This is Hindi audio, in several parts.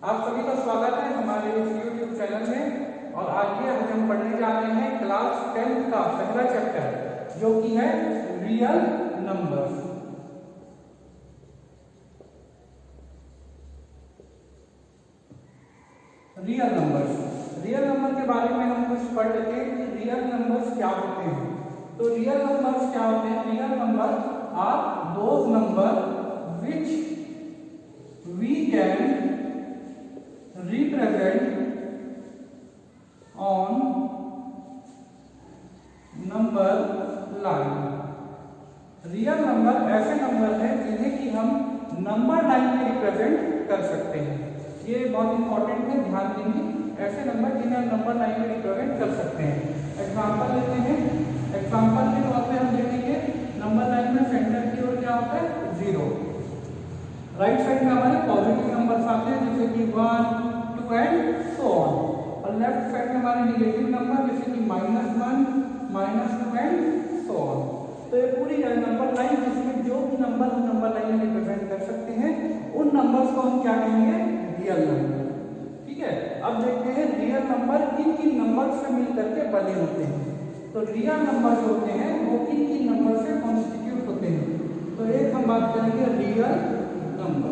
आप सभी का स्वागत है हमारे इस YouTube चैनल में। और आज हम पढ़ने जा रहे हैं क्लास 10 का पहला चैप्टर जो कि है रियल नंबर्स। रियल नंबर के बारे में हम कुछ पढ़ लेते हैं कि रियल नंबर्स क्या होते हैं। तो रियल नंबर्स क्या होते हैं? Real number are those number which we can represent on number line। Real number ऐसे नंबर हैं जिन्हें कि हम नंबर लाइन में रिप्रेजेंट कर सकते हैं। ये बहुत इंपॉर्टेंट है, ध्यान देंगे। ऐसे नंबर जिन्हें हम नंबर लाइन में रिप्रेजेंट कर सकते हैं। एग्जांपल लेते हैं। एग्जांपल के तौर पे हम देखेंगे नंबर लाइन में सेंटर की ओर क्या होता है? 0। राइट साइड में हमारे पॉजिटिव नंबर्स आते हैं जैसे कि 1, 2 एंड सो ऑन। और लेफ्ट साइड में हमारे नेगेटिव नंबर जैसे कि -1, -2 एंड सो ऑन। तो ये पूरी नंबर लाइन जिसमें जो भी नंबर हम नंबर लाइन में रिप्रेजेंट कर सकते हैं उन नंबर्स को हम क्या कहेंगे? Real number. ठीक है, अब देखते हैं रियल नंबर किन किन नंबर से मिलकर के बने होते हैं। तो रियल नंबर जो होते हैं वो किन किन नंबर से कॉन्स्टिट्यूट होते हैं। तो एक हम बात करेंगे रियल नंबर।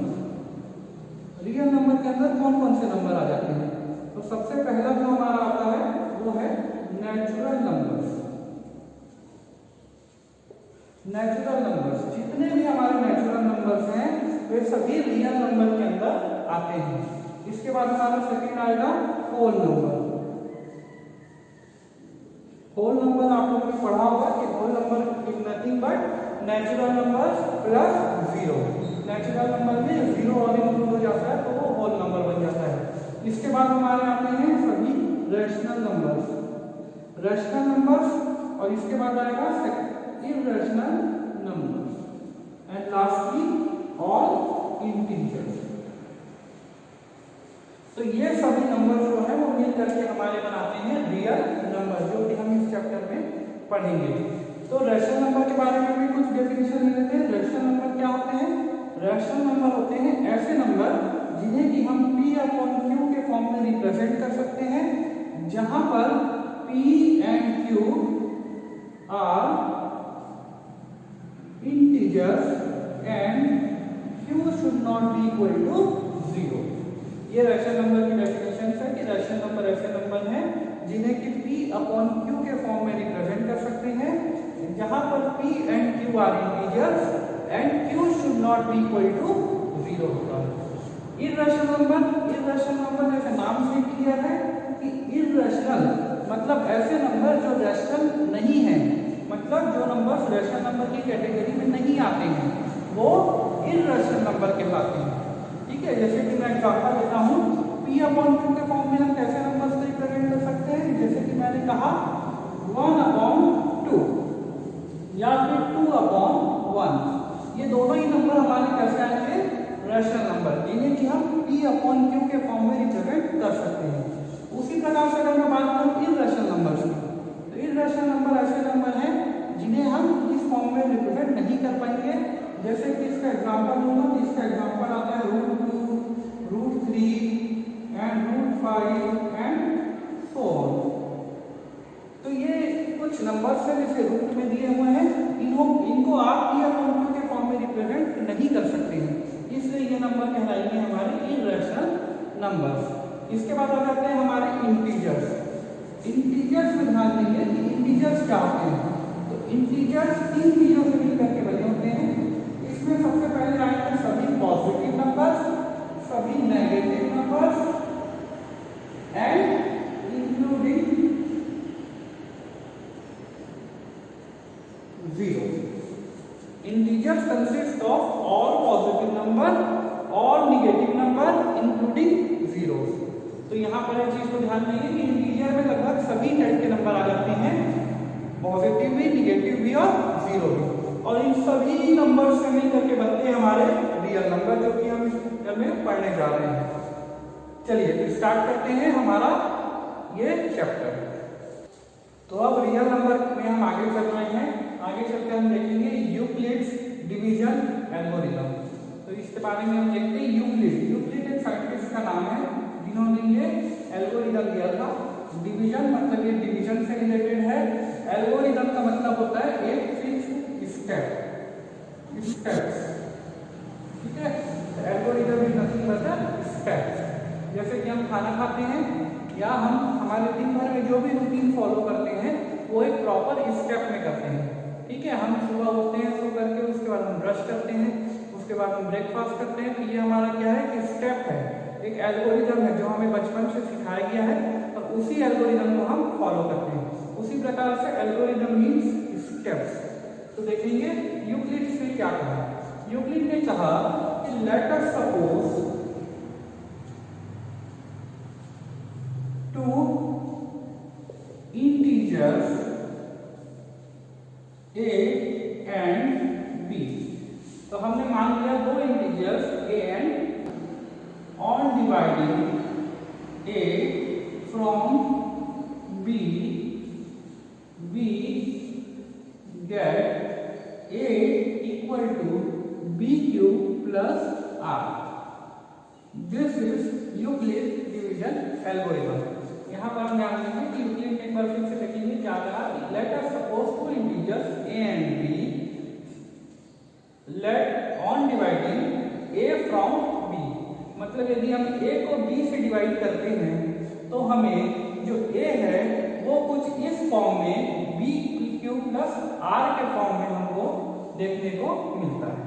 रियल नंबर के अंदर कौन कौन से नंबर आ जाते हैं? तो सबसे पहला जो हमारा आता है वो है नेचुरल नंबर्स। नेचुरल नंबर्स जितने भी हमारे नेचुरल नंबर्स हैं वे सभी रियल नंबर के अंदर आते हैं। इसके बाद हमारा सेकंड आएगा होल नंबर। होल नंबर आप लोगों ने पढ़ा होगा कि whole number is nothing but natural numbers plus 0। Natural number में 0 और इंक्लूड हो जाता है तो वो होल नंबर बन जाता है। इसके बाद हमारे आते हैं सभी रैशनल नंबर्स। रैशनल नंबर्स और इसके बाद आएगा irrational numbers and lastly all integers. तो ये सभी नंबर जो है वो मिल करके हमारे बनाते हैं रियल नंबर, जो कि हम इस चैप्टर में पढ़ेंगे। तो रैशनल नंबर के बारे में भी कुछ डेफिनेशन ले लेते हैं। रैशनल नंबर क्या होते हैं? रैशनल नंबर होते हैं ऐसे नंबर जिन्हें कि हम P/Q के फॉर्म में रिप्रेजेंट कर सकते हैं, जहां पर P and Q are integers and Q should not be equal to 0। ये रैशनल नंबर की डेफिनेशन है कि रैशनल नंबर ऐसे नंबर हैं जिन्हें कि P/Q के फॉर्म में रिप्रेजेंट कर सकते हैं, जहां पर P and Q are integers and Q should not be equal to 0 होगा। इररेशनल नंबर जैसे नाम से क्लियर है कि इररेशनल मतलब ऐसे नंबर जो रैशनल नहीं है, मतलब जो नंबर्स रैशनल नंबर की कैटेगरी में नहीं आते हैं वो इररेशनल नंबर कहलाते हैं। ठीक है, जैसे कि मैं एग्जांपल देता हूँ। P/Q के फॉर्म में हम कैसे नंबर्स को रिप्रेजेंट कर सकते हैं? जैसे कि मैंने कहा 1/2 या फिर 2/1। ये दोनों ही नंबर हमारे कैसे आएंगे? रैशनल नंबर, जिन्हें कि हम P/Q के फॉर्म में रिप्रेजेंट कर सकते हैं। उसी प्रकार से अगर मैं बात करूं इररेशनल नंबर्स की, तो इररेशनल नंबर ऐसे नंबर हैं जिन्हें हम इस फॉर्म में रिप्रेजेंट नहीं कर पाएंगे। जैसे कि इसका एग्जांपल दूंगा तो इसका एग्जांपल आता है √2, √3 एंड √5 एंड सो ऑन। तो ये कुछ नंबर्स हैं जैसे रूट में दिए हुए हैं, इनको आप P/Q के फॉर्म में रिप्रेजेंट नहीं कर सकते हैं, इसलिए ये नंबर कहलाएंगे हमारे इररेशनल नंबर्स। इसके बाद आ जाते हैं हमारे इंटीजर्स। इंटीजर्स में ध्यान देंगे कि इंटीजर्स क्या होते हैं। तो इंटीजर्स 3 चीजों से मिलकर के बने होते हैं। इसमें सबसे पहले आएंगे सभी पॉजिटिव नंबर्स, सभी negative numbers and including 0। Integers consist of all positive number, all negative number, including zeros। तो यहाँ पर एक चीज को ध्यान देंगे कि इंटीजर में लगभग सभी टाइप के नंबर आ जाते हैं, पॉजिटिव भी, निगेटिव भी और 0 भी। और इन सभी नंबर से मिलकर के बनते हैं हमारे रियल नंबर, जो कि हम इस चैप्टर में पढ़ने जा रहे हैं। चलिए फिर स्टार्ट करते हैं हमारा ये चैप्टर। तो अब रियल नंबर में हम आगे चल रहे हैं। आगे चलकर हम देखेंगे यूक्लिड्स डिवीजन एल्गोरिथम। तो इसके बारे में हम देखते हैं। यूक्लिड एक साइंटिस्ट का नाम है डिवीजन मतलब ये डिवीजन से रिलेटेड है। एल्गोरिदम का मतलब होता है एक फिक्स्ड स्टेप्स, ठीक है। Algorithm is nothing but steps. जैसे कि हम खाना खाते हैं या हम हमारे दिन भर में जो भी रूटीन फॉलो करते हैं वो एक प्रॉपर स्टेप में करते हैं, ठीक है। हम सुबह उठते हैं, सो करके उसके बाद हम ब्रश करते हैं, उसके बाद हम ब्रेकफास्ट करते हैं। तो ये हमारा क्या है कि स्टेप है, एक एल्गोरिदम है जो हमें बचपन से सिखाया गया है और उसी एल्गोरिदम को हम फॉलो करते हैं। उसी प्रकार से एल्गोरिदम मीन्स स्टेप्स। तो देखेंगे यूक्लिड्स ने क्या कहा। यूक्लिड ने कहा कि let us suppose two integers a and b। तो हमने मान लिया दो integers a and on dividing a from b we get a equal to b cube plus r। This is Euclid division algorithm. यहाँ पर हम ध्यान देंगे कि यूक्लिड ने एक बार फिर से देखेंगे क्या कहा। Let us suppose two integers a and b let on dividing a from b। मतलब यदि हम a को b से डिवाइड करते हैं तो हमें जो a है वो कुछ इस फॉर्म में b क्यूब प्लस r के फॉर्म में हमको देखने को मिलता है,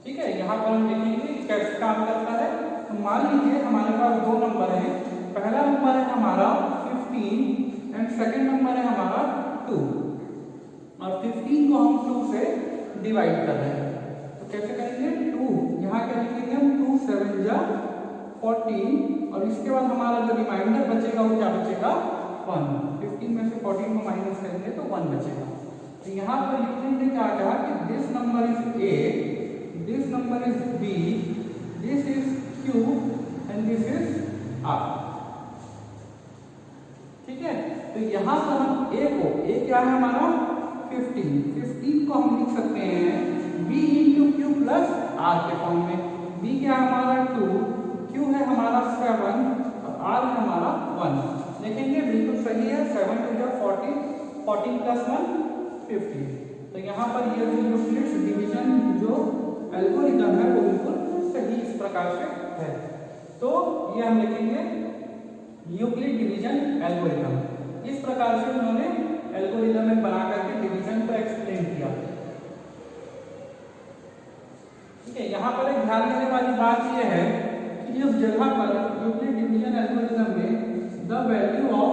ठीक है। यहाँ पर हम देखेंगे कैसे काम करता है। तो मान लीजिए हमारे पास दो नंबर हैं, पहला नंबर है हमारा 15 एंड सेकंड नंबर है हमारा 2 और 15 को हम 2 से डिवाइड कर रहे हैं। तो कैसे करेंगे 2 यहाँ क्या लिखेंगे हम 2 7 जा 14 और इसके बाद हमारा जो रिमाइंडर बचेगा वो क्या बचेगा 1। 15 में से 14 को माइनस करेंगे तो 1 बचेगा। तो यहाँ पर यूक्लिड ने क्या कहा कि this number is a, this number is b, this is q and this is r, ठीक है। तो यहाँ पर हम a को, a क्या है हमारा 15 को हम लिख सकते हैं b into Q plus r के फॉर्म में। b क्या है हमारा 2, q है हमारा 7 और r है हमारा 1। देखेंगे बिल्कुल सही है, 7 टू जा 14, 14 प्लस 1 15। तो यहाँ पर ये यूक्लिड डिवीजन जो एल्गोरिदम है वो बिल्कुल सही इस प्रकार से है। तो ये हम लिखेंगे यूक्लिड डिवीजन एल्गोरिदम। इस प्रकार से उन्होंने एल्गोरिदम में बना करके डिवीजन को एक्सप्लेन किया, ठीक है। यहाँ पर एक ध्यान देने वाली बात यह है कि इस जगह पर यूक्लिड डिवीजन एल्गोरिदम में the value of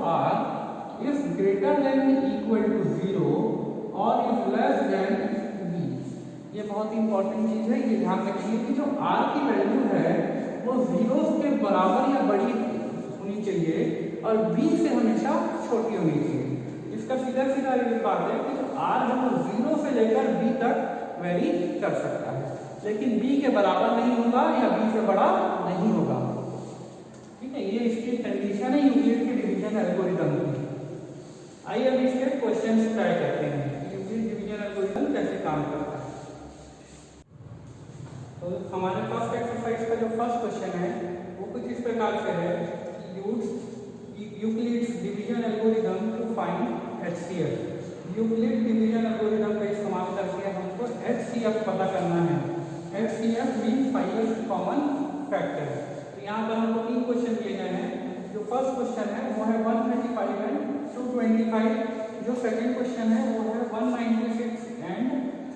r is greater than equal to 0 और is less than b। ये बहुत ही इंपॉर्टेंट चीज है, ये ध्यान रखिए कि जो r की वैल्यू है वो 0 के बराबर या बड़ी होनी चाहिए और b से हमेशा छोटी होनी चाहिए। इसका सीधा सीधा ये बात है कि जो r है वो 0 से लेकर b तक वेरी कर सकता है, लेकिन b के बराबर नहीं होगा या b से बड़ा नहीं होगा, ठीक है। ये इसकी कंडीशन है यूक्लिड के डिवीजन एल्गोरिदम की। आइए अब इसके क्वेश्चन ट्राई करते हैं कि यूक्लिड डिवीजन एल्गोरिदम कैसे काम करता है। तो हमारे फर्स्ट एक्सरसाइज का जो फर्स्ट क्वेश्चन है वो कुछ इस प्रकार से है कि use Euclid's division algorithm to find HCF। Euclid division algorithm का इस्तेमाल करके हमको HCF पता करना है। HCF means highest common factor. तो यहाँ पर हमको 3 क्वेश्चन दिए गए हैं। जो फर्स्ट क्वेश्चन है वो है 135 एंड 225। जो सेकंड क्वेश्चन है वो है 196 एंड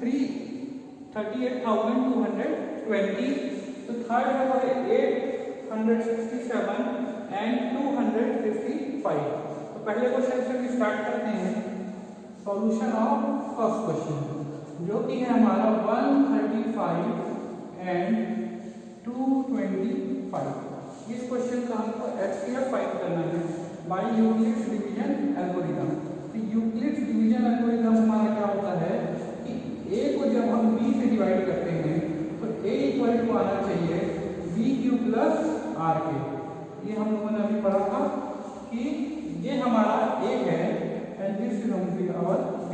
38,220। तो थर्ड है वो है 867 एंड 255। तो पहले क्वेश्चन से हम स्टार्ट करते हैं सॉल्यूशन ऑफ फर्स्ट क्वेश्चन जो कि है हमारा 135 एंड 225। इस क्वेश्चन का हमको HCF फाइंड करना है बाय यूक्लिड्स डिवीजन एल्गोरिदम। तो यूक्लिड्स डिवीजन एल्गोरिदम हमारा क्या होता है कि a को जब हम b से डिवाइड करते हैं तो a इक्वल टू आना चाहिए b क्यू प्लस r के। ये हम लोगों ने अभी पढ़ा था कि ये हमारा a है and this is our b।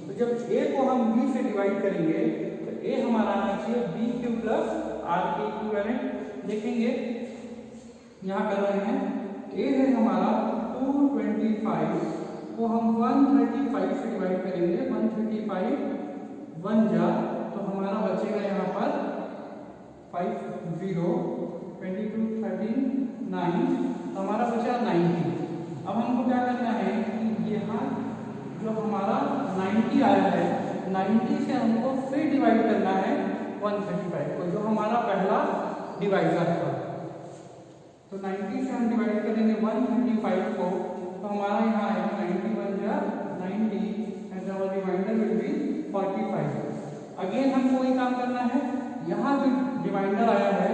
तो जब a को हम b से डिवाइड करेंगे तो a हमारा आना चाहिए b क्यू प्लस r के इक्विवेलेंट। देखेंगे यहाँ कर रहे हैं। ए है हमारा 225 को हम 135 से डिवाइड करेंगे। 135 1 जा तो हमारा बचेगा यहाँ पर 5 0 22 13 9 तो हमारा बचा 90। अब हमको क्या करना है कि यहाँ जो हमारा 90 आया है 90 से हमको फिर डिवाइड करना है 135 को, जो हमारा पहला डिवाइजर था। तो 90 से हम डिवाइड करेंगे 135 को तो हमारा यहाँ आएगा 91 जा 90 and our remainder will be 45। Again हमको वही काम करना है, यहाँ जो डिवाइडर आया है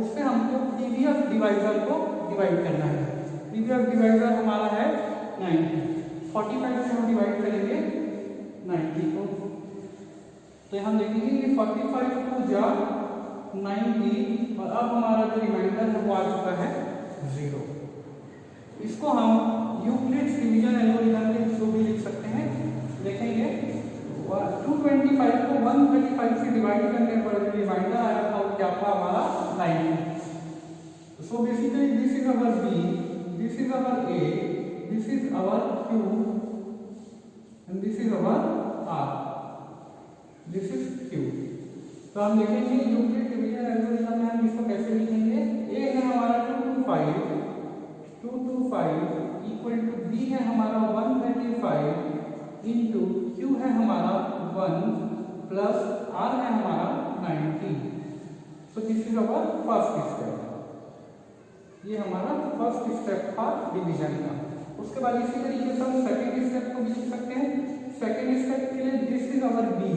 उससे हमको प्रीवियस डिवाइजर को डिवाइड करना है। प्रीवियस डिवाइजर हमारा है 90, 45 से हम डिवाइड करेंगे 90 को तो हम देखेंगे कि 45 टू जा 90 और अब हमारा जो रिमाइंडर है वो आ चुका है 0। इसको हम यूक्लिड्स डिवीजन एल्गोरिथम के थ्रू भी लिख सकते हैं। देखेंगे 225 को 135 से डिवाइड करने पर जो रिमाइंडर आया था वो क्या था हमारा 90। So basically this is our B, this is our A, this is our Q and this is our R, this is Q. तो हम देखेंगे यूक्लिड डिवीजन एल्गोरिथम में हम इसको कैसे लिखेंगे। ए है हमारा 225 इक्वल टू बी है हमारा 135 इंटू क्यू है हमारा 1 प्लस आर है हमारा 90। So this is our first step. ये हमारा फर्स्ट स्टेप था डिवीजन का। उसके बाद इसी तरीके से हम सेकेंड स्टेप को भी लिख सकते हैं। सेकेंड स्टेप के लिए this is our B,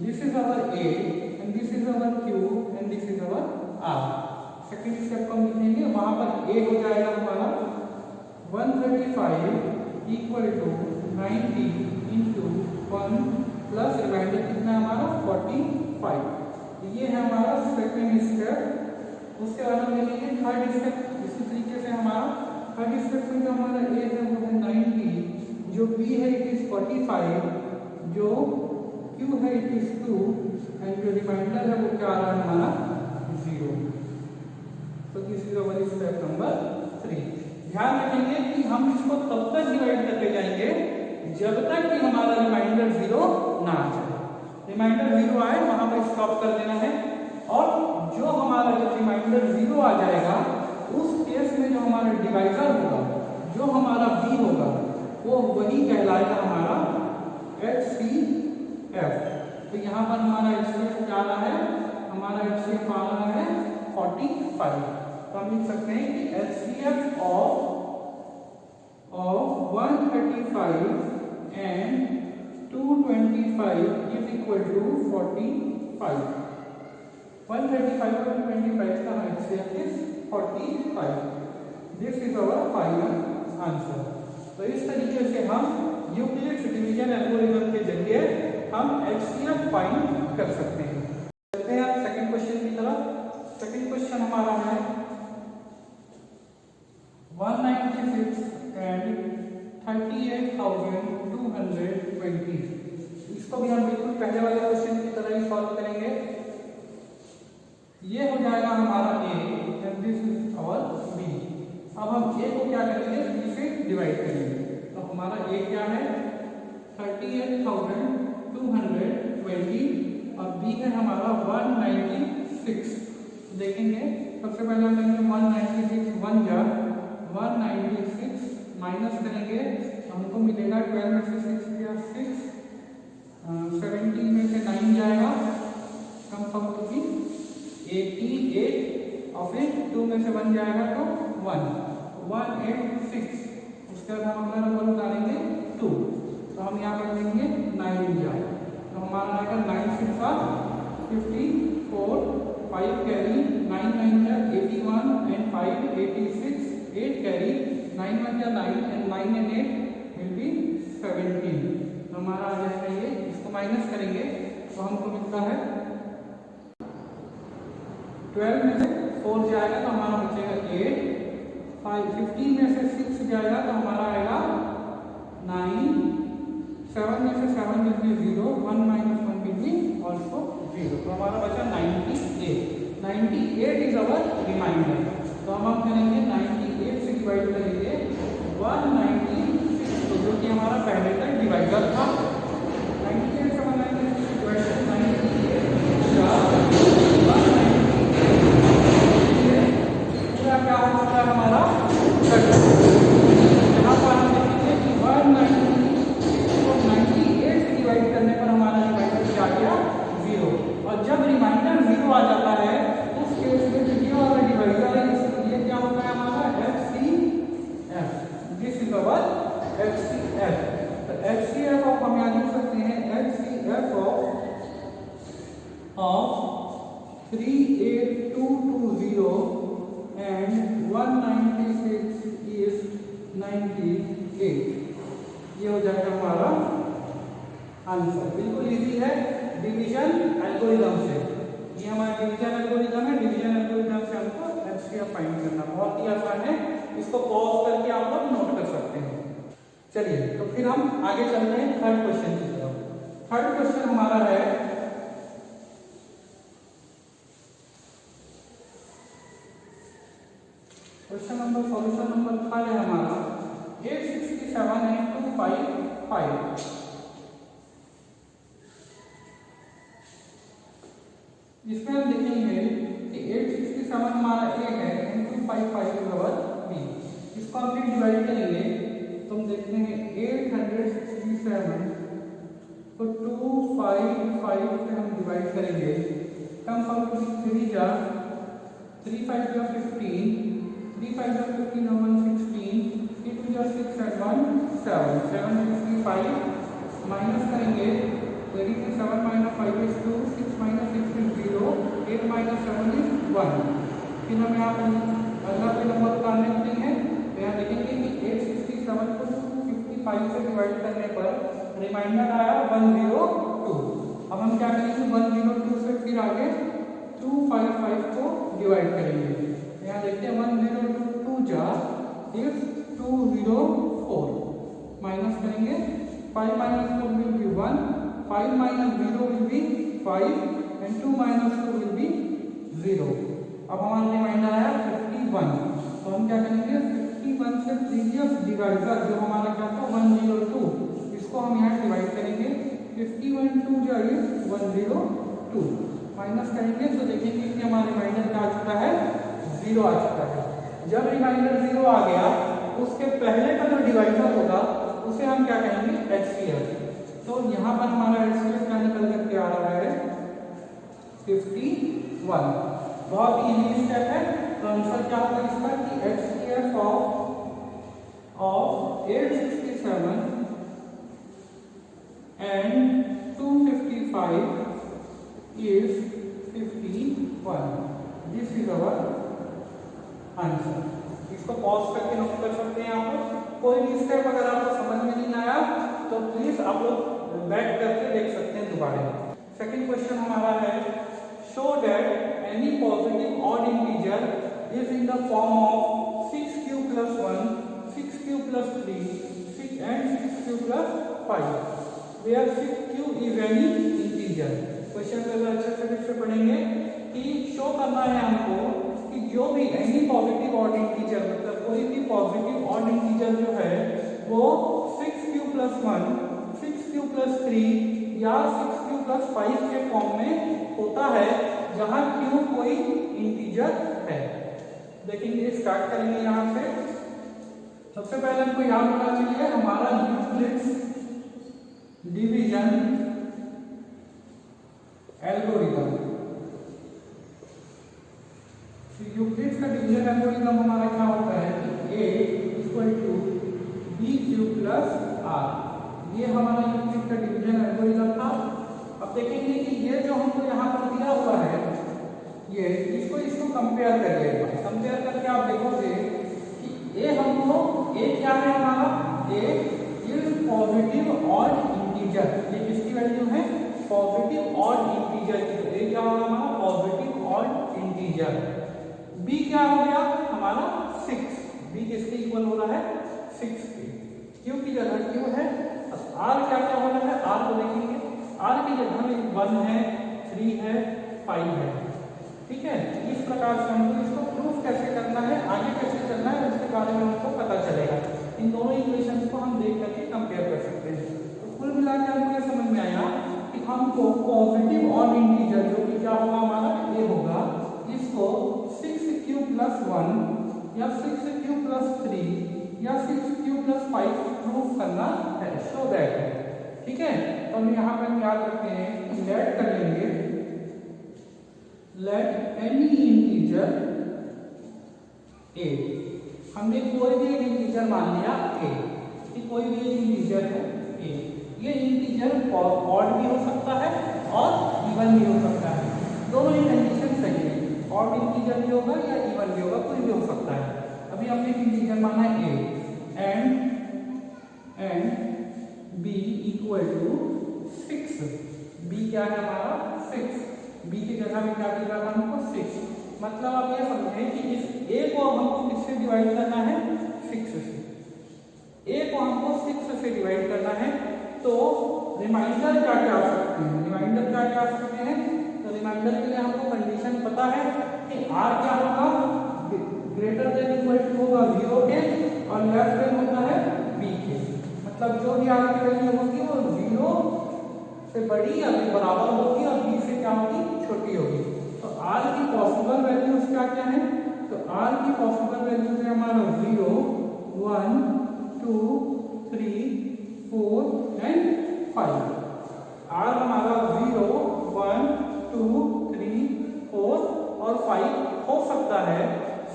this is our A and this is our Q and this is our R. Second step को हम लिखेंगे, वहां पर ए हो जाएगा हमारा 135 equal to 90 into 1 plus remainder कितना है हमारा 45। ये है हमारा सेकेंड स्टेप। उसके बाद हम देखेंगे थर्ड स्टेप। इसी तरीके से हमारा थर्ड स्टेप में जो हमारा ए है वो है 90, जो बी है इट इज 45, जो क्यू है इट इज 2 एंड जो रिमाइंडर है वो क्या आ रहा है हमारा 0। तो this is our step number 3। ध्यान रखेंगे कि हम इसको तब तक डिवाइड करते जाएंगे जब तक कि हमारा रिमाइंडर 0 ना आ जाए। रिमाइंडर 0 आए वहां पर स्टॉप कर देना है और जो हमारा जब रिमाइंडर 0 आ जाएगा उस केस में जो हमारा डिवाइजर होगा, जो हमारा बी होगा, वो वही कहलाएगा हमारा HCF। तो यहाँ पर हमारा HCF क्या आ रहा है, हमारा HCF आ रहा है 45। तो हम लिख सकते हैं कि HCF of 135 and 225 is equal to 45। 135 और 225 का HCF is 45। This is our final answer। तो इस तरीके से हम यूक्लिड्स डिवीजन एल्गोरिथम के जरिए हम HCF फाइंड कर सकते हैं। चलते हैं आप सेकंड क्वेश्चन की तरफ। सेकंड क्वेश्चन हमारा है 196 and 38,220। इसको भी हम बिल्कुल पहले वाले क्वेश्चन की तरह ही सॉल्व करेंगे। ये हो जाएगा हमारा A and this is our B. अब हम ए को क्या करेंगे, बी से डिवाइड करेंगे। तो हमारा ए क्या है 38,220 और बी है हमारा 196। देखेंगे सबसे पहले हम करेंगे 196 1 जा 196 माइनस करेंगे तो हमको मिलेगा 12 में से 6 गया 6, 17 में से 9 जाएगा, कम कम तो भी 88 और फिर 2 में से 1 जाएगा तो 186। उसके बाद हम अगला नंबर उतारेंगे 2 तो हम यहाँ पर लेंगे 9 जाए तो हमारा आएगा 9 6 54, 5 कैरी 9 9 जा 81 एंड 5 86, 8 कैरी 9 1 जा 9 एंड 9 एंड 8 विल बी 17। तो हमारा आ जाएगा ये, इसको माइनस करेंगे तो हमको मिलता है 12 में से 4 जाएगा तो हमारा बचेगा 8, 15 में से 6 जाएगा तो हमारा आएगा 9, 7 में से 7 will be 0, 1 minus 1 will be also 0। तो हमारा बचा 98 इज अवर रिमाइंडर। तो हम करेंगे 98 से डिवाइड करेंगे 196 को, जो कि हमारा पहले का डिवाइजर था। 98 से 196 डिवाइड करें 98 पूरा क्या हो चुका है हमारा 30। यहाँ पर हम देखेंगे कि 196 को 98 से डिवाइड करने पर हमारा डिवाइजर क्या गया 0। और जब रिमाइंडर 0 आ जाता है उस केस में जो ये वाला डिवाइजर है इसलिए क्या होता है हमारा FCF। This is our FCF। तो FCF ऑफ हम यहाँ लिख सकते हैं FCF ऑफ 38220 एंड 196 इज 98। ये हो जाएगा हमारा आंसर। बिल्कुल इजी है डिवीजन एल्गोरिथम से। ये हमारा डिवीजन एल्गोरिथम है। डिवीजन एल्गोरिथम से हमको FCF फाइंड करना बहुत ही आसान है। इसको पॉज करके आप लोग नोट कर सकते हैं। चलिए तो फिर हम आगे चलते हैं थर्ड क्वेश्चन की तरफ। थर्ड क्वेश्चन हमारा है क्वेश्चन नंबर सॉल्यूशन नंबर 3 है हमारा 867 and 255। इसमें हम देखेंगे कि 867 हमारा A है and 255 बराबर B। इसको हम फिर डिवाइड करेंगे तो हम देखते हैं 867 को 255 से हम डिवाइड करेंगे। कम फॉर्म 3 जा 3 5 जा 15, 3 5 जा 15 और 1 16, 3 2 जा 6 and 1 7, 765 माइनस करेंगे 7 minus 5 is 2, 6 minus 6 is 0, 8 minus 7 is 1। फिर हम यहाँ पर अगला पे नंबर उतारने होते हैं तो यहाँ देखेंगे कि 867 को 255 से डिवाइड करने पर रिमाइंडर आया 102। अब हम क्या करेंगे 102 से फिर आगे 255 को डिवाइड करेंगे। यहाँ देखते हैं 102 जा इज 204 माइनस करेंगे 5 minus 4 will be 1, 5 minus 0 will be 5 and 2 minus 2 will be 0। अब हमारा रिमाइंडर आया 51। तो हम क्या करेंगे 51 से प्रीवियस डिवाइजर जो हमारा क्या था 102, इसको हम यहाँ डिवाइड करेंगे। 51 2 जो है 102 माइनस करेंगे तो देखेंगे कि हमारा रिमाइंडर क्या आ चुका है 0 आ चुका है। जब रिमाइंडर 0 आ गया उसके पहले का जो डिवाइजर होगा उसे हम क्या कहेंगे HCF। तो यहाँ पर हमारा HCF क्या निकल करके आ रहा है 51। बहुत ही इजी स्टेप है। तो आंसर क्या होगा इसका कि HCF of 867 and 255 is 51। This is our answer. इसको पॉज करके नोट कर सकते हैं आप लोग। कोई भी स्टेप अगर आपको समझ में नहीं आया तो प्लीज आप लोग बैक करके देख सकते हैं दोबारा। सेकंड क्वेश्चन हमारा है show that any positive odd integer is in the form of 6q plus 1, 6q plus 3 and 6q plus 5 where 6q is any integer। Question को अच्छे से फिर से पढ़ेंगे कि शो करना है हमको कि जो भी एनी पॉजिटिव ऑड इंटीजर मतलब कोई भी पॉजिटिव ऑड इंटीजर जो है वो 6q plus 1, 6q plus 3 या 6q plus 5 के फॉर्म में होता है जहां q कोई इंटीजर है। देखेंगे स्टार्ट करेंगे यहाँ से। सबसे पहले हमको याद होना चाहिए हमारा यूक्लिड्स डिवीजन एल्गोरिथम। यूक्लिड्स का डिवीजन एल्गोरिथम हमारा क्या होता है कि a equal to B Q plus R. ये हमारा यूक्लिड का डिवीजन एल्गोरिथम था। अब देखेंगे कि ये जो हमको यहाँ पर दिया हुआ है ये इसको कंपेयर करिएगा। कंपेयर करके आप देखोगे कि ए हमको ए क्या है हमारा ए इज पॉजिटिव ऑड इंटीजर। ये किसकी वैल्यू है पॉजिटिव ऑड इंटीजर की। तो ए क्या होगा हमारा पॉजिटिव ऑड इंटीजर। बी क्या हो गया हमारा 6। बी किसके इक्वल हो रहा है 6 के। क्यू की जगह क्यू है। आर क्या क्या हो रहा है आर को देखेंगे। आर की जगह में 1 है 3 है 5 है। ठीक है इस प्रकार से हमको इसको प्रूफ कैसे करना चलना है, आगे कैसे चलना है उसके बारे में हमको पता चलेगा। इन दोनों इक्वेशंस को हम देख करके कंपेयर कर सकते हैं। तो कुल मिलाकर हमको ये समझ में आया कि हमको पॉजिटिव ऑड इंटीजर जो कि क्या होगा हमारा ए होगा, इसको 6q+1 या 6q+3 या 6q+5 प्रूफ करना है, शो दैट। ठीक है, तो हम यहाँ पर याद रखते हैं, लेट कर लेंगे, लेट एनी इंटीजर ए, हमने कोई भी एक इंटीजर मान लिया ए, कि कोई भी एक इंटीजर है ए, ये इंटीजर ऑड भी हो सकता है और इवन भी हो सकता है, दोनों ही कंडीशन सही है, ऑड इंटीजर भी होगा या इवन भी होगा, कोई भी हो सकता है। अभी हमने एक इंटीजर माना है A and b equal to 6, b क्या है हमारा 6, b की जगह में क्या दिया था हमको 6, मतलब आप ये समझें कि इस a को हमको किससे डिवाइड करना है 6 से, a को हमको 6 से डिवाइड करना है। तो रिमाइंडर क्या क्या आ सकते हैं, रिमाइंडर क्या क्या आ सकते हैं, तो रिमाइंडर के लिए हमको कंडीशन पता है कि r क्या होगा, ग्रेटर देन इक्वल टू होगा 0 के और लेस देन होता है b के, मतलब जो भी r की वैल्यू होगी वो 0 से बड़ी या बराबर होगी और b से क्या होगी छोटी होगी। तो r की पॉसिबल वैल्यूज क्या क्या है, तो r की पॉसिबल वैल्यूज है हमारा 0 1 2 3 4 एंड 5। r हमारा 0 1 2 3 4 और 5 हो सकता है,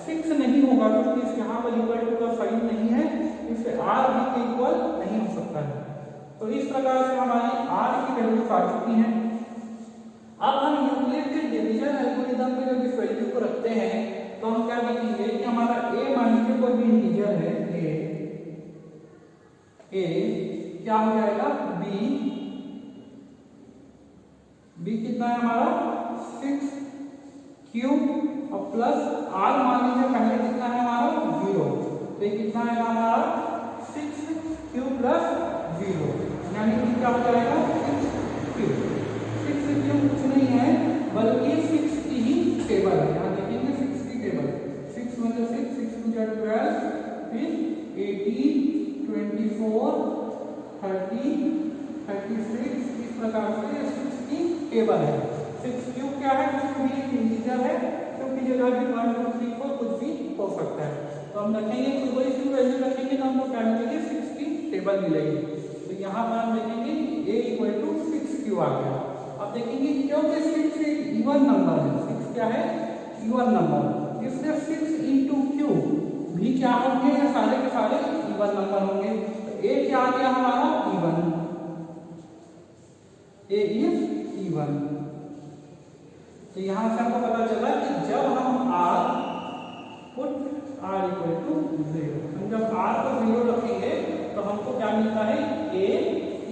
6 नहीं होगा क्योंकि यहाँ पर इक्वल टू का साइन नहीं है, इससे r भी के इक्वल नहीं हो सकता है। तो इस प्रकार से हमारी r की वैल्यूज आ चुकी हैं। अब हम यूक्लिड के डिवीजन एल्गोरिथम पे जब इस वैल्यू को रखते हैं तो हम क्या देखेंगे कि हमारा a मान लीजिए कोई भी इंटीजर है a क्या हो जाएगा b कितना है हमारा 6q और प्लस r मान लीजिए पहले कितना है हमारा 0, तो ये कितना है हमारा 6q + 0, यानी कि क्या हो जाएगा 6q। 6q कुछ नहीं है बल्कि 6 की ही टेबल है, यहाँ देखेंगे 6 की टेबल, 6 मतलब 6 6 2 12 फिर 18 24 30 36, इस प्रकार से 6 की टेबल है। 6q क्या है, कुछ भी एक इंटीजर है क्योंकि जगह भी 1 2 3 4 कुछ भी हो सकता है, तो हम रखेंगे कोई सी वैल्यू रखेंगे तो हमको क्या मिलेगी 6 की टेबल मिलेगी। तो यहाँ पर हम देखेंगे a = 6q आ गया। अब देखेंगे क्योंकि 6 एक इवन नंबर है, 6 क्या है इवन नंबर, इसलिए 6 × q भी क्या होंगे, ये सारे के सारे इवन नंबर होंगे। तो a क्या आ गया हमारा इवन, a इज इवन। तो यहाँ से हमको पता चला कि जब हम r पुट r = 0, हम जब r को 0 रखेंगे तो हमको क्या मिलता है, a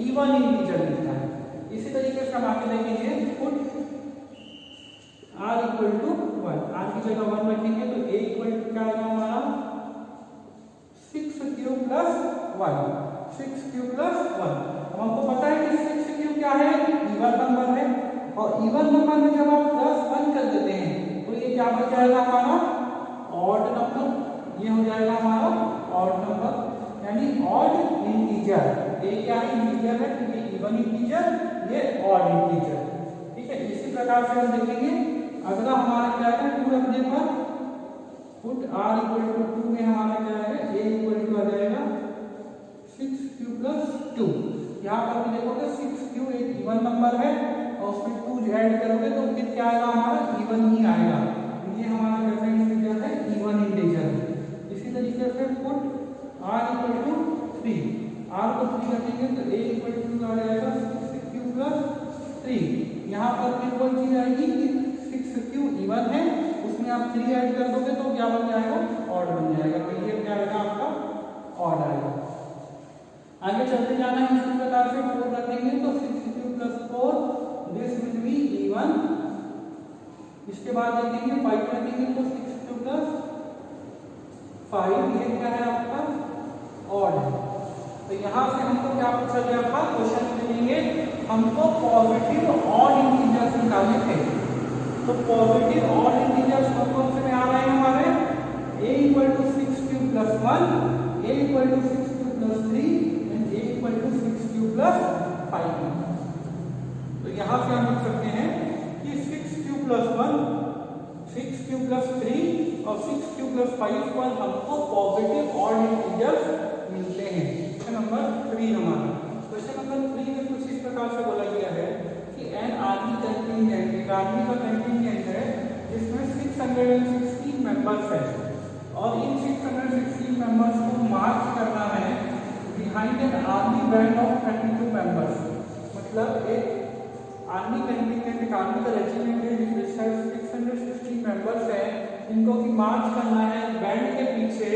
इवन इंटीजर मिलता है। इसी तरीके से हम आगे देखेंगे पुट r = 1, r की जगह 1 रखेंगे तो a = क्या आएगा हमारा 6q + 1, 6q + 1। हमको पता है कि 6q क्या है, इवन नंबर है, और इवन नंबर में जब आप +1 कर देते हैं तो ये क्या बन जाएगा हमारा ऑड नंबर, ये हो जाएगा हमारा ऑड नंबर, यानी ऑड इंटीजर। a क्या है, इंटीजर है क्योंकि इवन इंटीजर, ये ऑड इंटीजर। ठीक है, इसी प्रकार से हम देखेंगे अगला हमारा क्या है 2 रखने पर पुट r = 2 में हमारा क्या है a = आ जाएगा 6q + 2। यहाँ पर भी देखोगे 6q एक इवन नंबर है और उसमें 2 ऐड करोगे तो फिर क्या आएगा हमारा इवन ही आएगा, ये हमारा कैसा इंटीजर है, इवन इंटीजर है। इसी तरीके से पुट r = 3, r को 3 रखेंगे तो a = आ जाएगा 6q + 3। यहाँ पर फिर कौन चीज आएगी कि 6q इवन है, उसमें आप 3 ऐड कर दोगे तो क्या बन जाएगा ऑड बन जाएगा, तो ये क्या आएगा आपका ऑड आएगा। आगे चलते जाना है, इसी प्रकार से 4 रखेंगे तो 6q + 4 this will be even. इसके बाद देखेंगे 5 रखेंगे तो 6q + 5, ये क्या है आपका ऑड है। तो यहाँ से हमको क्या पूछा गया था, क्वेश्चन देखेंगे हमको पॉजिटिव ऑड इंटीजर्स निकालने थे। तो पॉजिटिव ऑड इंटीजर्स कौन कौन से में आ रहे हैं हमारे, 1, a equal to 6q plus 3 and a equal to 6q plus 5। तो यहाँ से हम लिख सकते हैं कि 6q plus 1, 6q plus 3 और 6q plus 5 पर हमको पॉजिटिव ऑड इंटीजर्स मिलते हैं। क्वेश्चन नंबर 3 हमारा। क्वेश्चन नंबर 3 में कुछ इस प्रकार से बोला गया है कि एन आर्मी कंटिजेंट, एक आर्मी का कंटिजेंट है जिसमें 616 मेंबर्स है और इन 616 मेंबर्स को मार्च करना है behind an army band of 32 members. मतलब एक आर्मी कंटिजेंट, एक आर्मी का रेजिमेंट है जिसमें 616 मेंबर्स हैं, इनको की मार्च करना है बैंड के पीछे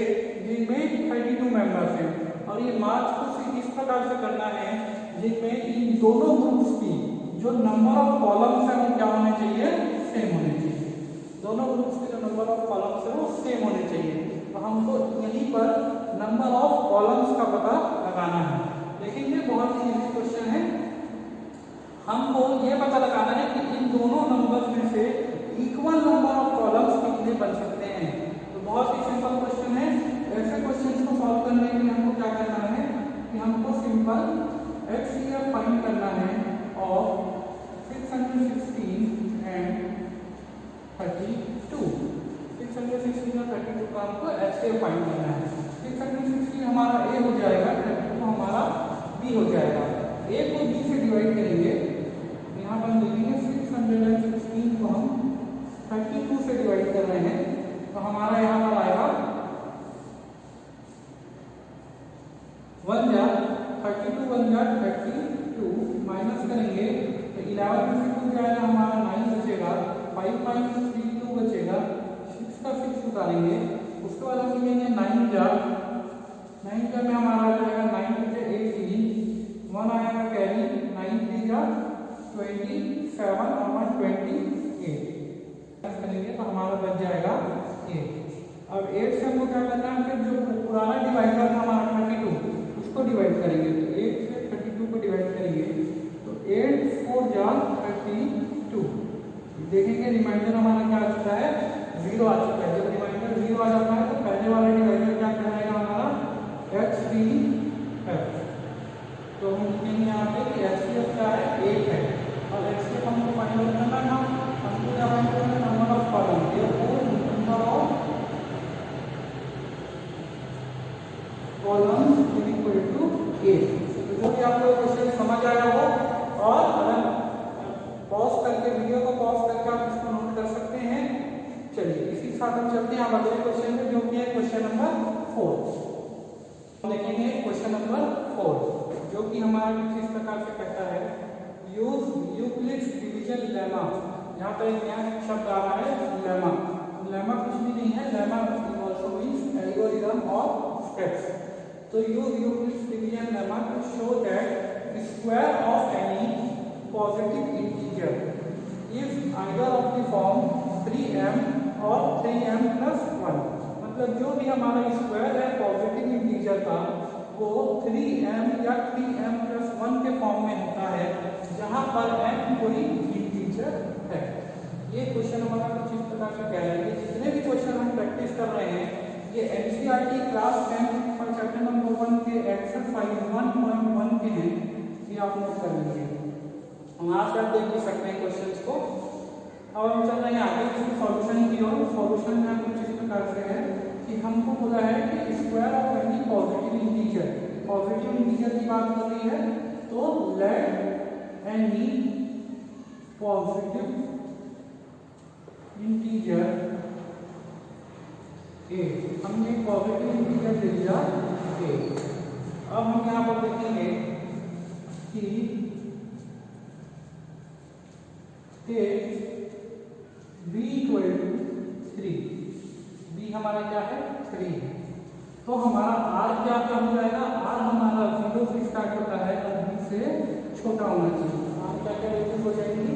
जिनमें 32 मेंबर्स हैं और ये मार्च को इस प्रकार से करना है जिनमें इन दोनों ग्रुप्स की जो नंबर ऑफ कॉलम्स है वो क्या होने चाहिए, सेम होने चाहिए। दोनों ग्रुप्स के जो नंबर ऑफ कॉलम्स है वो सेम होने चाहिए। तो हमको यहीं पर नंबर ऑफ कॉलम्स का पता लगाना है। देखेंगे बहुत ही इजी क्वेश्चन है। हमको ये पता लगाना है कि इन दोनों नंबर्स में से इक्वल नंबर ऑफ कॉलम्स कितने बन सकते हैं। तो बहुत ही सिंपल क्वेश्चन है। ऐसे क्वेश्चन को सॉल्व करने के लिए हमको क्या करना है कि हमको सिंपल HCF फाइंड करना है और 616 एंड 32, 616 और 32 का हमको HCF फाइंड करना है। 616 हमारा A हो जाएगा, 32 हमारा B हो जाएगा। A को B से डिवाइड करेंगे, यहाँ पर देखेंगे 616 को हम 32 से डिवाइड कर रहे हैं तो हमारा यहाँ पर आएगा 1 जा 32 1 जा 32 माइनस करेंगे तो 11 में से 2 जाएगा हमारा 9 बचेगा, 5 माइनस 3 2 बचेगा, 6 का 6 उतारेंगे, उसके बाद हम लिखेंगे 9 जा में हमारा आ जाएगा 9 बचे 18, 1 आएगा कैरी, 9 3 जा 27 और 28 करेंगे तो हमारा बच जाएगा 8। अब 8 से हमको क्या करना है, फिर जो पुराना डिवाइडर था हमारा 32 उसको डिवाइड करेंगे तो 8 से 32 को डिवाइड करेंगे तो 8 4 जा 32। देखेंगे रिमाइंडर हमारा क्या आ चुका है, 0 आ चुका है। जब रिमाइंडर 0 आ जाता है तो पहले वाला डिवाइडर क्या कहलाएगा हमारा HCF। तो हम लिखेंगे यहाँ पे कि HCF क्या है, 8 है और HCF हमको फाइंड करना था, हमको क्या फाइंड करना है, number of column, number of column equal to 8। तो भी आपको क्वेश्चन समझ आया हो और अगर पॉज करके वीडियो को पॉज करके आप इसको नोट कर सकते हैं। चलिए इसी के साथ हम चलते हैं अगले क्वेश्चन में जो कि है क्वेश्चन नंबर 4। देखेंगे क्वेश्चन नंबर 4 जो कि हमारा कुछ इस प्रकार से कहता है यूज यूक्लिड्स डिवीजन लेमा। यहाँ पर एक नया शब्द आ रहा है लेमा। लेमा कुछ भी नहीं है, lemma also means algorithm of steps. तो use Euclid's division lemma to show that the square of any positive integer is either of the form 3m or 3m plus 1। मतलब जो भी हमारा स्क्वायर है पॉजिटिव इंटीजर का वो 3m या 3m plus 1 के फॉर्म में होता है जहाँ पर m कोई इंटीजर है। ये क्वेश्चन हमारा कुछ इस प्रकार से कह रहा है कि जितने भी क्वेश्चन हम प्रैक्टिस कर रहे हैं ये NCERT class 10 for chapter number 1 के एक्सरसाइज 1.1 के हैं, ये आप नोट कर लीजिए। वहाँ से आप देख भी सकते हैं क्वेश्चंस को। अब हम चल रहे हैं आगे इसकी सॉल्यूशन की ओर। सॉल्यूशन में कुछ इस प्रकार से है कि हमको बोला है कि square of any positive integer, positive integer की बात कर रही है तो let any positive integer A, हमने पॉजिटिव इंटीजर ले लिया A। अब हम यहाँ पर देखेंगे कि B इक्वल टू 3, B हमारा क्या है 3 है तो हमारा R क्या हो जाएगा, R हमारा 0 से स्टार्ट होता है और B से छोटा होना चाहिए। R क्या क्या वैल्यू हो जाएगी,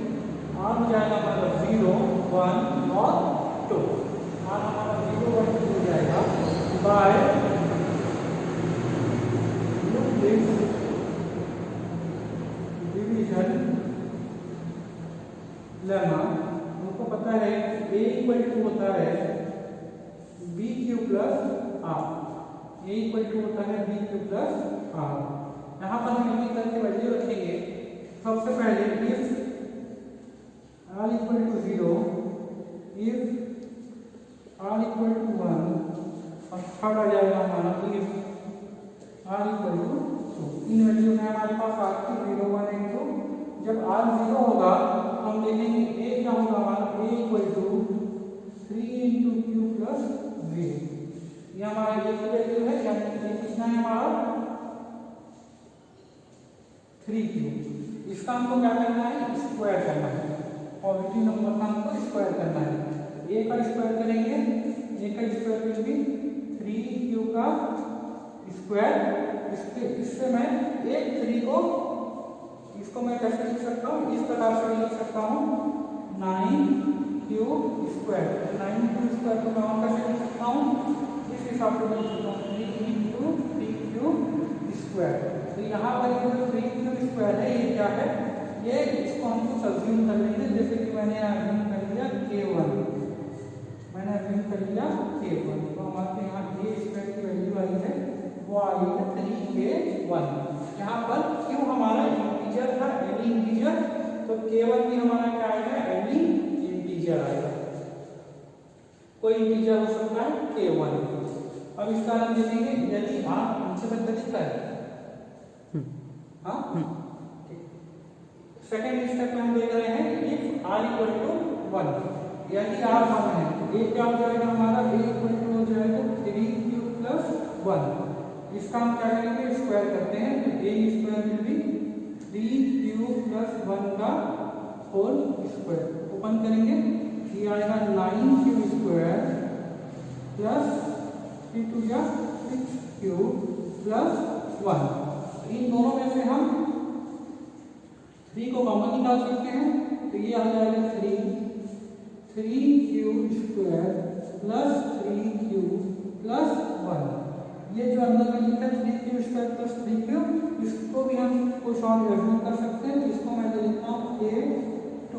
R हो जाएगा हमारा 0 1 और 2। R हमारा 0 1 2 हो जाएगा बाय यूक्लिड्स डिवीजन लेमा। हमको पता है A इक्वल टू होता है BQ plus R। A equal to होता है बी क्यू प्लस आर। यहाँ पर हम इसी तरह की वैल्यू रखेंगे। सबसे पहले if R equal to 0, if R equal to 1, और थर्ड आ जाएगा हमारा इफ आर इक्वल टू 2। इन वैल्यू में हमारे पास आर की 0, 1 एंड 2। जब आर 0 होगा तो हम देखेंगे ए क्या होगा हमारा, A equal to 3 into Q plus 0। ये हमारा ए की वैल्यू है, यानी कितना है हमारा 3 क्यू। इसका हमको क्या करना है, स्क्वायर करना है। पॉजिटिव नंबर का हमको स्क्वायर करना है। ए का स्क्वायर करेंगे, ए का स्क्वायर विल बी 3 क्यू का स्क्वायर। इससे मैं एक 3 को, इसको मैं कैसे लिख सकता हूँ, इस प्रकार से लिख सकता हूँ 9 क्यू स्क्वायर। 9 क्यू स्क्वायर को मैं कैसे लिख सकता हूँ, इस हिसाब से लिख सकता हूँ 3 इंटू 3 क्यू स्क्वायर। तो यहाँ पर ये जो 3 क्यू स्क्वायर है ये क्या है, ये इसको हमको सब्ज्यूम कर लेंगे। जैसे कि मैंने अज्यूम कर लिया k1, मैंने अज्यूम कर लिया k1, तो हमारे यहाँ a स्क्वायर की वैल्यू आई है, वो आई है 3k1। यहाँ पर क्यों हमारा इंटीजर था, एनी इंटीजर, तो k1 भी हमारा क्या आएगा, एनी इंटीजर आएगा। कोई इंटीजर हो सकता है k1। अब इसका हम देखेंगे, यदि आप नीचे तक दिखता है, हाँ, सेकेंड स्टेप में हम देख रहे हैं इफ आर इक्वल टू 1, यदि आर 1 है तो ये क्या हो जाएगा हमारा, ए इक्वल टू हो जाएगा 3 क्यू प्लस 1। इसका हम क्या करेंगे, स्क्वायर करते हैं, तो A square will be 3 Q plus 1 का होल स्क्वायर। ओपन करेंगे, ये आएगा 9 क्यू स्क्वायर प्लस 3 टू या 6 क्यू प्लस 1। इन दोनों में से हम 3 को कॉमन निकाल सकते हैं, तो ये आ जाएगा 3 Q square plus 3 Q plus 1। ये जो अंदर में लिखा है 3 क्यू स्क्वायर प्लस 3 क्यू, इसको भी हम कुछ और एज्यूम कर सकते हैं। इसको मैं ले लेता हूँ k2,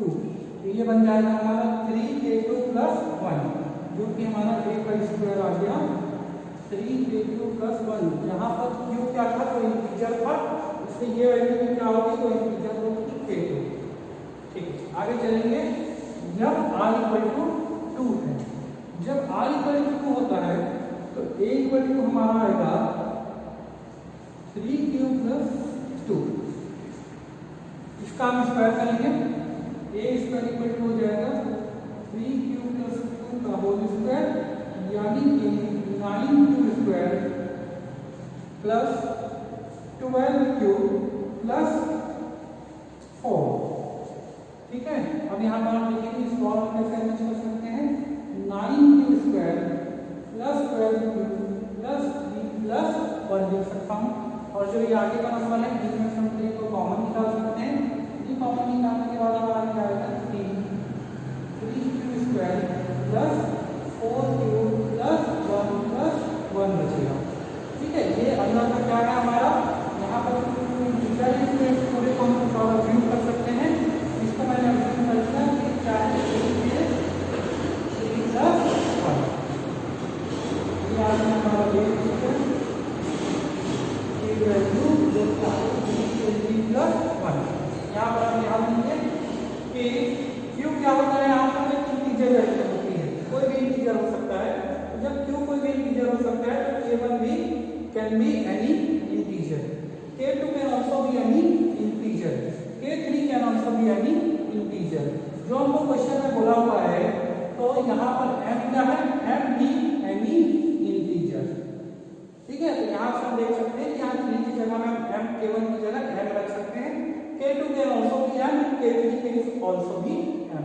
तो ये बन जाएगा हमारा 3k2 प्लस 1, जो कि हमारा a का स्क्वायर आ गया 3k2 प्लस 1। यहाँ पर q क्या था, तो इंटीजर था, इसलिए ये वैल्यू में क्या होगी, तो इंटीजर होगी k2। ठीक है, आगे चलेंगे। जब r इक्वल टू 2 है, जब r इक्वल टू 2 होता है तो a इक्वल टू हमारा आएगा 3q प्लस 2। इसका हम स्क्वायर करेंगे, a स्क्वायर इक्वल टू हो जाएगा 3q प्लस 2 का होल स्क्वायर, यानी कि 9q square plus 12q plus 4। ठीक है, अब यहाँ पर हम लिखेंगे, इस फॉर्म में कैसे मैच कर सकते हैं, 9q square plus 12q plus 3 plus 1 लिख सकता हूँ। और जो ये आगे का नंबर है, इनमें से हम 3 को कॉमन निकाल सकते हैं। ये कॉमन निकालने के बाद हमारा क्या आएगा, 3q square plus 4q plus 1 plus 1 बचेगा। ठीक है, ये अंदर का क्या है हमारा, यहाँ पर पूरे को हम अज्यूम कर सकते हैं। इसको मैंने अज्यूम कर लिया कि क्या है, 3 प्लस 1। ये आ गया हमारा वैल्यू देता है 3 प्लस 1। यहाँ पर हम ध्यान देंगे कि क्यू क्या होता है, यहाँ पर एक इंटीजर वैल्यू होती है, कोई भी इंटीजर हो सकता है। तो जब क्यू कोई भी इंटीजर हो सकता है तो k1 भी can be any integer, k2 can also be any integer, k3 can also be any integer. जो हमको क्वेश्चन में बोला हुआ है, तो यहाँ पर m क्या है, m भी एनी इंटीजर। ठीक है, तो यहाँ से हम देख सकते हैं कि यहाँ 3 की जगह में m, k1 की जगह m रख सकते हैं। k2 can also be m, k3 can also be m,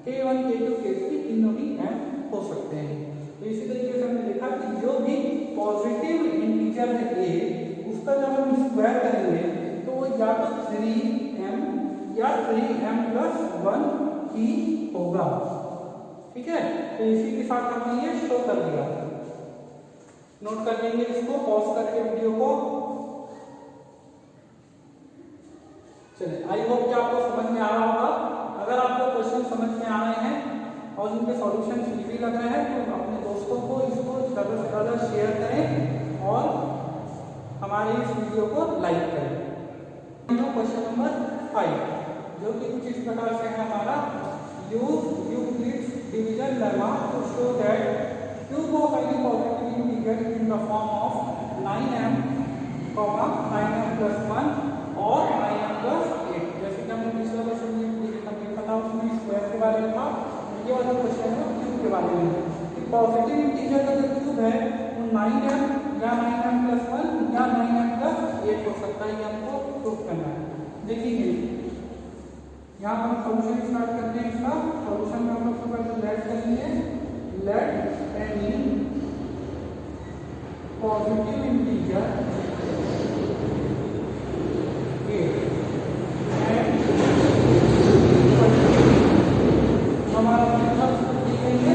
k1 k2 k3 तीनों भी m हो सकते हैं। तो इसी तरीके से हमने देखा कि जो भी पॉजिटिव इंटीजर है a, उसका जब हम स्क्वायर करेंगे तो वो या तो 3m या 3m प्लस 1 ही होगा। ठीक है, तो इसी के साथ हमने ये शो कर दिया। नोट कर लेंगे इसको, पॉज करके वीडियो को। चलिए, आई होप कि आपको समझ में आ रहा होगा। अगर आपको क्वेश्चन समझ में आ रहे हैं और उनके सॉल्यूशन इजी लग रहे हैं तो अपने दोस्तों को इसको ज़्यादा से ज़्यादा शेयर करें और वीडियो को लाइक करें। क्वेश्चन नंबर 5 जो कि कुछ इस प्रकार से है हमारा, use Euclid's division lemma to show that cube of any positive integer in the form of 9m, 9m plus 1 और 9m plus 8। जैसे कि हमने पिछला क्वेश्चन में देखा था, उसमें स्क्वायर के बारे में था, ये वाला क्वेश्चन है क्यूब के बारे में। पॉजिटिव इंटीजर का जो क्यूब है वो 9m या 9m plus 1 या 9m plus 8 हो सकता है, ये हमको प्रूव करना है। देखेंगे यहाँ पर हम सॉल्यूशन स्टार्ट करते हैं। इसका सॉल्यूशन में हम लोग सबसे पहले लेट करेंगे, लेट एनी पॉजिटिव इंटीजर हमारा मतलब लिखेंगे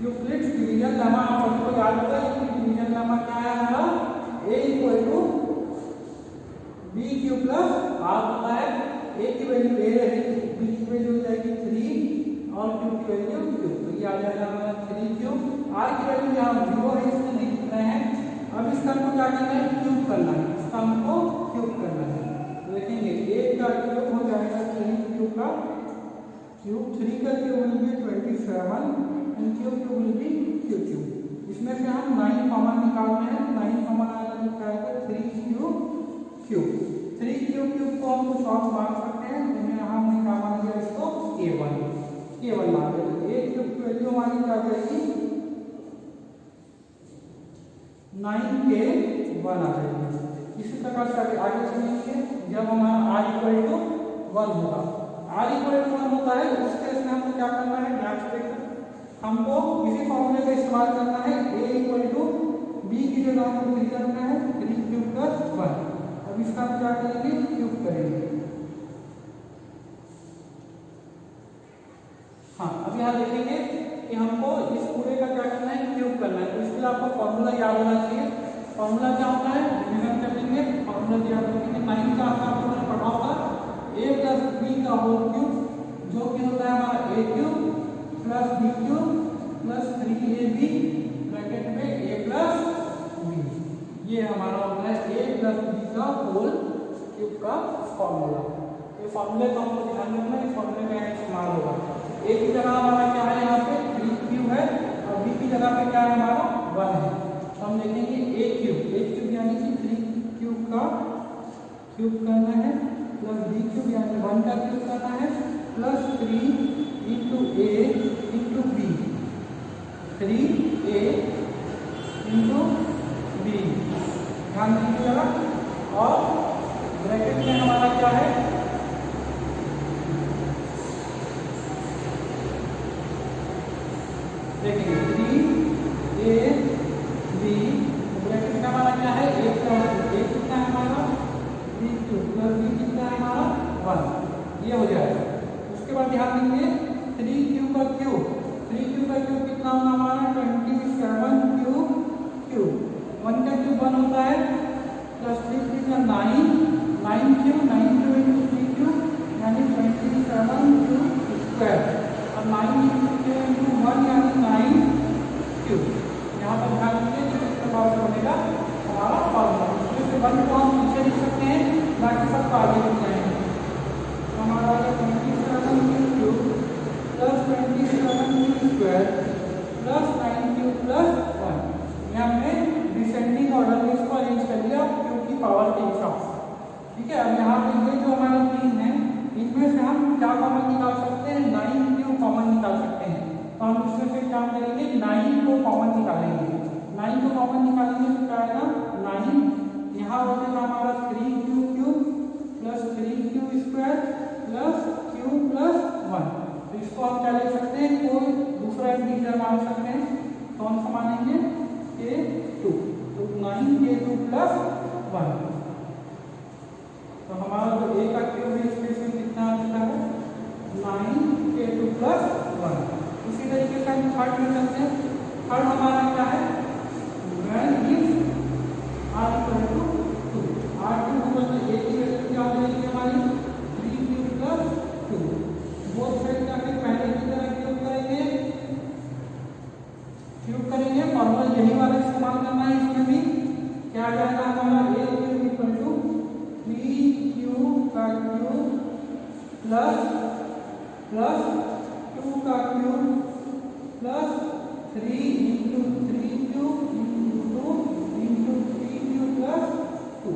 यूक्लिड्स डिवीजन लेमा। आप सबको याद होगा डिवीजन लेमा क्या है हमारा, a equal to b Q plus r होता है। a की वैल्यू a रहेगी, b की वैल्यू हो जाएगी 3 और q की वैल्यू q, तो ये आ जाएगा हमारा 3q। r की वैल्यू यहाँ 0 है इसमें नहीं लिख रहे हैं। अब इसका हमको क्या करना है, क्यूब करना है, इसका हमको क्यूब करना है। देखेंगे a का क्यूब हो जाएगा 3q का क्यूब, 3 का cube will be 27 and cube will be Q cube. इसमें से हम 9 कॉमन निकालते हैं, 9 कॉमन आएगा निकालेगा 3q क्यूब। 3q क्यूब को हम कुछ और मान सकते हैं, जिन्हें हम निकाल दिया इसको a1 मान लेते हैं। a क्यूब की वैल्यू हमारी क्या आ जाएगी 9k1 आ जाएगी। इसी प्रकार से आगे चलेंगे, जब हमारा r इक्वल टू 1 होगा, r इक्वल टू 1 होता है उस केस में हमको क्या करना है, ध्यान से देखना, हमको इसी फॉर्मूले का इस्तेमाल करना है। a इक्वल टू b की जगह हमको 3 रखना है, 3q प्लस 1। अब इसका हम क्या करेंगे, क्यूब करेंगे। हाँ, अब यहाँ देखेंगे कि हमको इस पूरे का क्या करना है, क्यूब करना है। तो इसके लिए आपको फॉर्मूला याद होना चाहिए। फॉर्मूला क्या होता है, डिवीजन कर लेंगे, फॉर्मूला याद रखेंगे। 9 का आपको मैंने पढ़ा होगा, a प्लस b का होल क्यूब जो कि होता है हमारा a cube plus b cube plus 3ab bracket में a प्लस b। ये हमारा होता है a प्लस b का होल क्यूब का फॉर्मूला। ये फॉर्मूले को हमको ध्यान रखना है, इस फॉर्मूले में इस्तेमाल होगा। a की जगह हमारा क्या है, यहाँ पे 3q है और b की जगह पे क्या है हमारा 1 है। तो हम लिखेंगे a क्यूब यानी कि 3q का क्यूब करना है प्लस b क्यूब यानी 1 का क्यूब करना है plus 3 into a into b, 3a into b, ध्यान दीजिएगा। और ब्रैकेट में हमारा क्या है, देखिए 3ab ब्रैकेट का हमारा क्या है, a कितना है हमारा b क्यूब प्लस b कितना है हमारा 1, ये हो जाएगा। उसके बाद ध्यान देंगे 3q का क्यूब कितना होगा हमारा 27q क्यूब, 1 का क्यूब 1 होता है प्लस 3 का 9q इंटू 3q यानी 27q स्क्वायर और 9 इंटू 1 यानी 9q। यहाँ पर ध्यान देंगे कि किस प्रकार से बनेगा हमारा फॉर्मूला। इसमें से 1 को हम पीछे लिख सकते हैं, बाकी सब आगे लिख जाएंगे। हमारा 27q plus 27q square plus 9q plus 1। ये हमने डिसेंडिंग ऑर्डर में इसको अरेंज कर लिया क्यूब की पावर के हिसाब से, ठीक है। अब यहाँ पे ये जो हमारे 3 है, इनमें से हम क्या कॉमन निकाल सकते हैं, 9q कॉमन निकाल सकते हैं। तो हम इसमें से क्या करेंगे, 9 को कॉमन निकालेंगे। 9 को कॉमन निकालेंगे तो क्या आएगा 9, यहाँ हो जाएगा हमारा 3q cube plus 3q square plus q plus 1। तो इसको हम क्या लिख सकते हैं, कोई दूसरा इंटीजर मान सकते हैं। कौन सा मानेंगे, k2, तो 9k2 प्लस 1। तो हमारा जो a का क्यूब है स्पेस में कितना आ चुका है 9k2 + 1। इसी तरीके से हम थर्ड में चलते हैं। थर्ड हमारा क्या है when if r = 2, r2 मतलब a की वैल्यू क्या हो जाएगी हमारी 3q + 2। बोथ साइड का फिर पहले की तरह क्यूब करेंगे फॉर्मूला यही वाला इस्तेमाल करना है। इसमें भी क्या आ जाएगा हमारा a क्यूब = 3q का क्यूब प्लस 2 का क्यूब प्लस 3 × 3q × 2 × 3q + 2।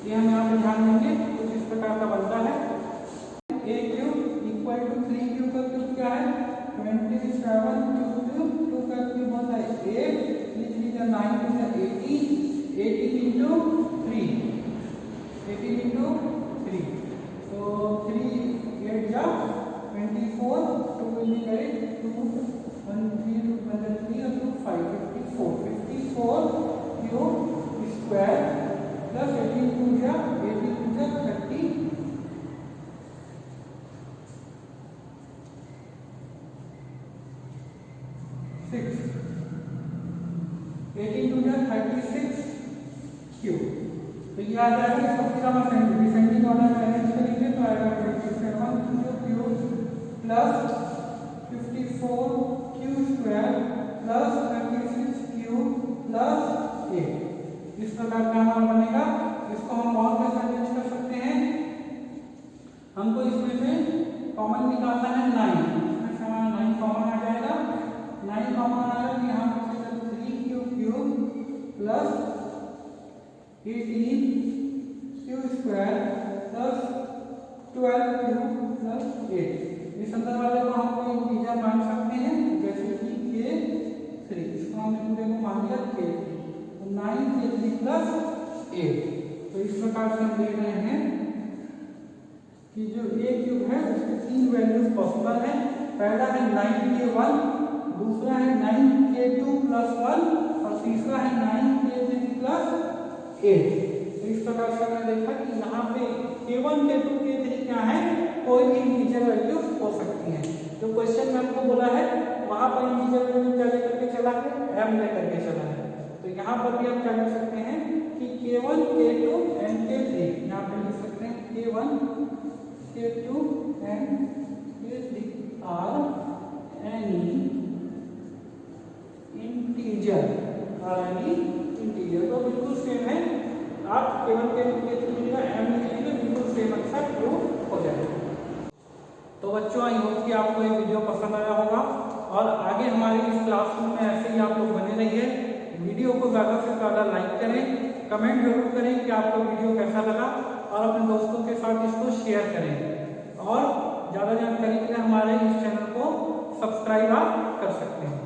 ये हम यहाँ पे ध्यान देंगे कुछ इस प्रकार का बनता है। a क्यूब = 3q का क्यूब क्या है 27q3, 2 का क्यूब होता है 8, 3 × 9 होता है 18 × 3, 18 × 3। तो 3 8 जा 24, 2 will be correct, 2 1 3 2 3 और 2 5 54 क्यूब स्क्वायर प्लस 18 2 जा 36 18 2 जा 36 क्यूब। तो ये आ जाएगा इसको फिर हम डिसेंडिंग ऑर्डर में अरेंज करेंगे तो आएगा 27 cube plus 54 Q square plus 36 cube plus 8। इस प्रकार का हमारा बनेगा। इसको हम और कैसे अरेंज कर सकते हैं, हमको इसमें से कॉमन निकालना है 9, इसमें से हमारा 9 कॉमन आ जाएगा। 9 कॉमन आएगा तो यहाँ पे 3q cube plus 18 Q square plus 12 cube plus 8। इस अंदर वाले को हम कोई इंटीजर मान सकते हैं जैसे कि k3, इसको हमने पूरे को मान लिया k3, तो 9k3 + 8। तो इस प्रकार से हम देख रहे हैं कि जो a क्यूब है उसके 3 वैल्यूज पॉसिबल है। पहला है 9k1, दूसरा है 9k2 + 1 और तीसरा है 9k3 + 8। तो इस प्रकार से हमने देखा कि यहाँ पे k1 k2 k3 क्या है, कोई भी इंटीजर वैल्यूज हो सकती हैं। जो क्वेश्चन में हमको बोला है वहां पर इंटीजर वैल्यू क्या लेकर के चला है, m लेकर के चला है। तो यहाँ पर भी हम क्या कर सकते हैं कि k1 k2 and k3 यहाँ पे लिख सकते हैं k1 k2 and k3 are any integer तो बिल्कुल सेम है। आप केवल के m लिख लीजिए, बिल्कुल सेम आंसर प्रूव हो जाएगा। तो बच्चों आई होप कि आपको ये वीडियो पसंद आया होगा और आगे हमारे इस क्लासरूम में ऐसे ही आप लोग बने रहिए। वीडियो को ज़्यादा से ज़्यादा लाइक करें, कमेंट जरूर करें कि आपको वीडियो कैसा लगा और अपने दोस्तों के साथ इसको शेयर करें। और ज़्यादा जानकारी के लिए हमारे इस चैनल को सब्सक्राइब आप कर सकते हैं।